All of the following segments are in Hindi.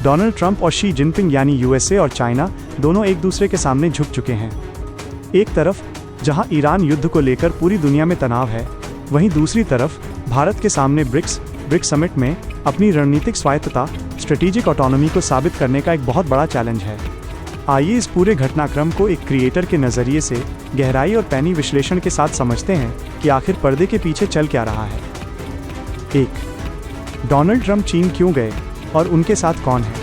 डोनाल्ड ट्रंप और शी जिनपिंग यानी यूएसए और चाइना दोनों एक दूसरे के सामने झुक चुके हैं। एक तरफ जहां ईरान युद्ध को लेकर पूरी दुनिया में तनाव है, वहीं दूसरी तरफ भारत के सामने ब्रिक्स समिट में अपनी रणनीतिक स्वायत्तता, स्ट्रेटेजिक ऑटोनॉमी को साबित करने का एक बहुत बड़ा चैलेंज है। आइए इस पूरे घटनाक्रम को एक क्रिएटर के नज़रिए से गहराई और पैनी विश्लेषण के साथ समझते हैं कि आखिर पर्दे के पीछे चल क्या रहा है। 1. डोनाल्ड ट्रंप चीन क्यों गए और उनके साथ कौन है?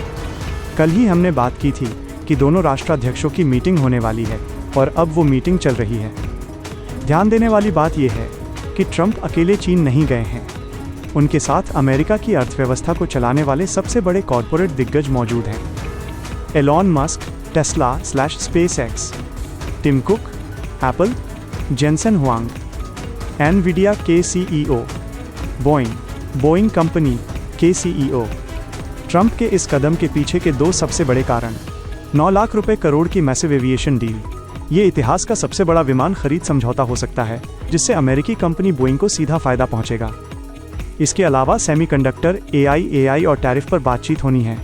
कल ही हमने बात की थी कि दोनों राष्ट्राध्यक्षों की मीटिंग होने वाली है और अब वो मीटिंग चल रही है। ध्यान देने वाली बात यह है कि ट्रंप अकेले चीन नहीं गए हैं। उनके साथ अमेरिका की अर्थव्यवस्था को चलाने वाले सबसे बड़े कॉरपोरेट दिग्गज मौजूद हैं। Elon Musk, Tesla / SpaceX, Tim Cook, Apple, Jensen Huang, Nvidia के सीईओ, बोइंग कंपनी के सीईओ। ट्रंप के इस कदम के पीछे के दो सबसे बड़े कारण: 9 लाख रुपए करोड़ की मैसिव एविएशन डील। ये इतिहास का सबसे बड़ा विमान खरीद समझौता हो सकता है, जिससे अमेरिकी कंपनी बोइंग को सीधा फायदा पहुंचेगा। इसके अलावा सेमीकंडक्टर, एआई और टैरिफ पर बातचीत होनी है।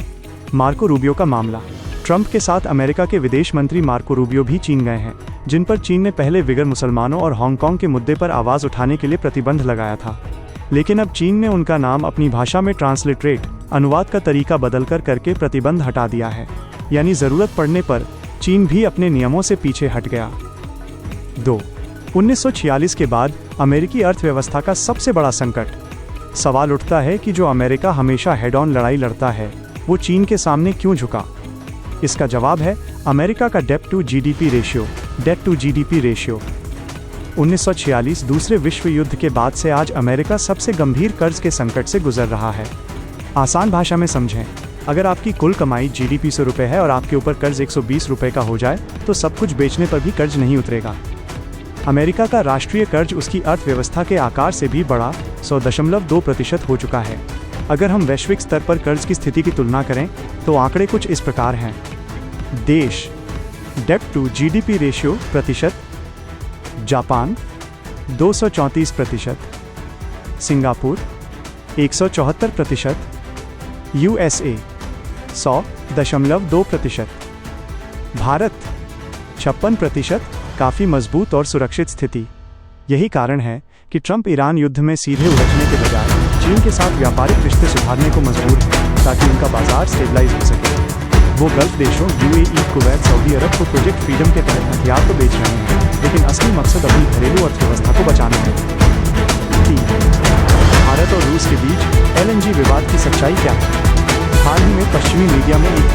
मार्को रूबियो का मामला: ट्रंप के साथ अमेरिका के विदेश मंत्री मार्को रूबियो भी चीन गए हैं, जिन पर चीन ने पहले विगर मुसलमानों और हांगकांग के मुद्दे पर आवाज़ उठाने के लिए प्रतिबंध लगाया था। लेकिन अब चीन ने उनका नाम अपनी भाषा में ट्रांसलिटरेट, अनुवाद का तरीका बदलकर करके प्रतिबंध हटा दिया है। यानी ज़रूरत पड़ने पर चीन भी अपने नियमों से पीछे हट गया। 2. 1946 के बाद अमेरिकी अर्थव्यवस्था का सबसे बड़ा संकट। सवाल उठता है कि जो अमेरिका हमेशा हेड ऑन लड़ाई लड़ता है, वो चीन के सामने क्यों झुका? इसका जवाब है अमेरिका का डेट टू जीडीपी रेशियो। 1946 दूसरे विश्व युद्ध के बाद से आज अमेरिका सबसे गंभीर कर्ज के संकट से गुजर रहा है। आसान भाषा में समझें, अगर आपकी कुल कमाई जीडीपी से रुपए है और आपके ऊपर कर्ज 120 रुपए का हो जाए, तो सब कुछ बेचने पर भी कर्ज नहीं उतरेगा। अमेरिका का राष्ट्रीय कर्ज उसकी अर्थव्यवस्था के आकार से भी बड़ा 100.2% हो चुका है। अगर हम वैश्विक स्तर पर कर्ज की स्थिति की तुलना करें तो आंकड़े कुछ इस प्रकार हैं। देश: डेट टू जीडीपी रेशियो प्रतिशत, जापान 234%, सिंगापुर 174%, यूएसए 100.2%, भारत 56%। काफ़ी मजबूत और सुरक्षित स्थिति। यही कारण है कि ट्रंप ईरान युद्ध में सीधे उलझने के बजाय चीन के साथ व्यापारिक रिश्ते सुधारने को मजबूर है, ताकि उनका बाजार स्टेबलाइज हो सके। वो गल्फ देशों यूएई, कुवैत, सऊदी अरब को प्रोजेक्ट फ्रीडम के तहत हथियार तो बेच रहे हैं, लेकिन असली मकसद अपनी घरेलू अर्थव्यवस्था को बचाना है। 3. भारत और रूस के बीच एलएनजी विवाद की सच्चाई क्या है? हाल ही में पश्चिमी मीडिया में एक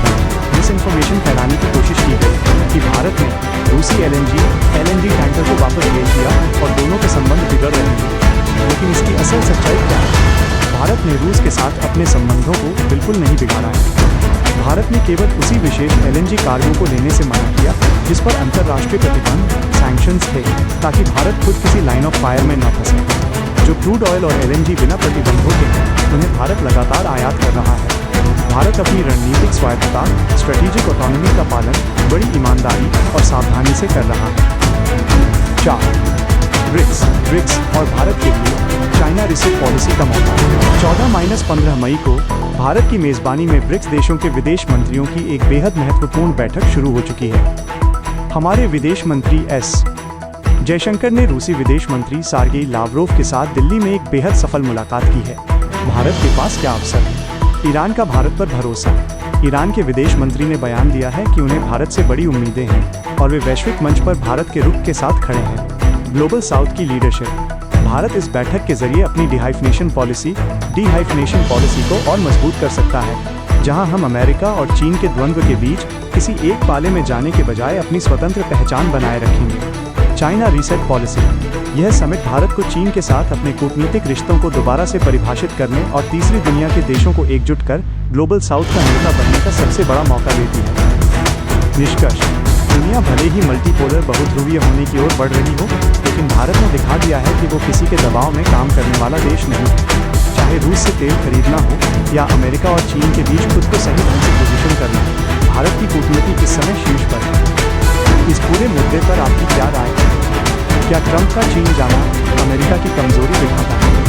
मिसइंफॉर्मेशन फैलाने की कोशिश की गई कि भारत ने रूसी एलएनजी टैंकर को वापस भेज दिया और दोनों के संबंध बिगड़ रहे हैं। लेकिन इसकी असल सच्चाई क्या है? भारत ने रूस के साथ अपने संबंधों को बिल्कुल नहीं बिगाड़ा है। भारत ने केवल उसी विशेष एलएनजी कार्गो को लेने से मना किया जिस पर अंतर्राष्ट्रीय प्रतिबंध सैंक्शंस थे, ताकि भारत खुद किसी लाइन ऑफ फायर में न फंसे। जो क्रूड ऑयल और एलएनजी बिना प्रतिबंधों के हैं, उन्हें भारत लगातार आयात कर रहा है। भारत अपनी रणनीतिक स्वायत्तता, स्ट्रेटेजिक ऑटोनॉमी का पालन बड़ी ईमानदारी और सावधानी से कर रहा है। 4. ब्रिक्स और भारत के लिए चाइना रिसेट पॉलिसी का मौका। 14-15 मई को भारत की मेज़बानी में ब्रिक्स देशों के विदेश मंत्रियों की एक बेहद महत्वपूर्ण बैठक शुरू हो चुकी है। हमारे विदेश मंत्री एस जयशंकर ने रूसी विदेश मंत्री सर्गेई लावरोव के साथ दिल्ली में एक बेहद सफल मुलाकात की है। भारत के पास क्या अवसर है? ईरान का भारत पर भरोसा। ईरान के विदेश मंत्री ने बयान दिया है कि उन्हें भारत से बड़ी उम्मीदें हैं और वे वैश्विक मंच पर भारत के रुख के साथ खड़े हैं। ग्लोबल साउथ की लीडरशिप। भारत इस बैठक के जरिए अपनी डिहाइफनेशन पॉलिसी को और मजबूत कर सकता है, जहां हम अमेरिका और चीन के द्वंद्व के बीच किसी एक पाले में जाने के बजाय अपनी स्वतंत्र पहचान बनाए रखेंगे। China reset policy. यह समिट भारत को चीन के साथ अपने कूटनीतिक रिश्तों को दोबारा से परिभाषित करने और तीसरी दुनिया के देशों को एकजुट कर ग्लोबल साउथ का नेता बनने का सबसे बड़ा मौका देती है। निष्कर्ष: दुनिया भले ही मल्टीपोलर बहुध्रुवीय होने की ओर बढ़ रही हो, लेकिन भारत ने दिखा दिया है कि वो किसी के दबाव में काम करने वाला देश नहीं है। चाहे रूस से तेल खरीदना हो या अमेरिका और चीन के बीच खुद को सही ढंग से पोजीशन करना, भारत की कूटनीति इस समय शीर्ष पर है। इस पूरे मुद्दे पर आपकी क्या राय है? क्या ट्रंप का चीन जाना अमेरिका की कमजोरी दिखाता है?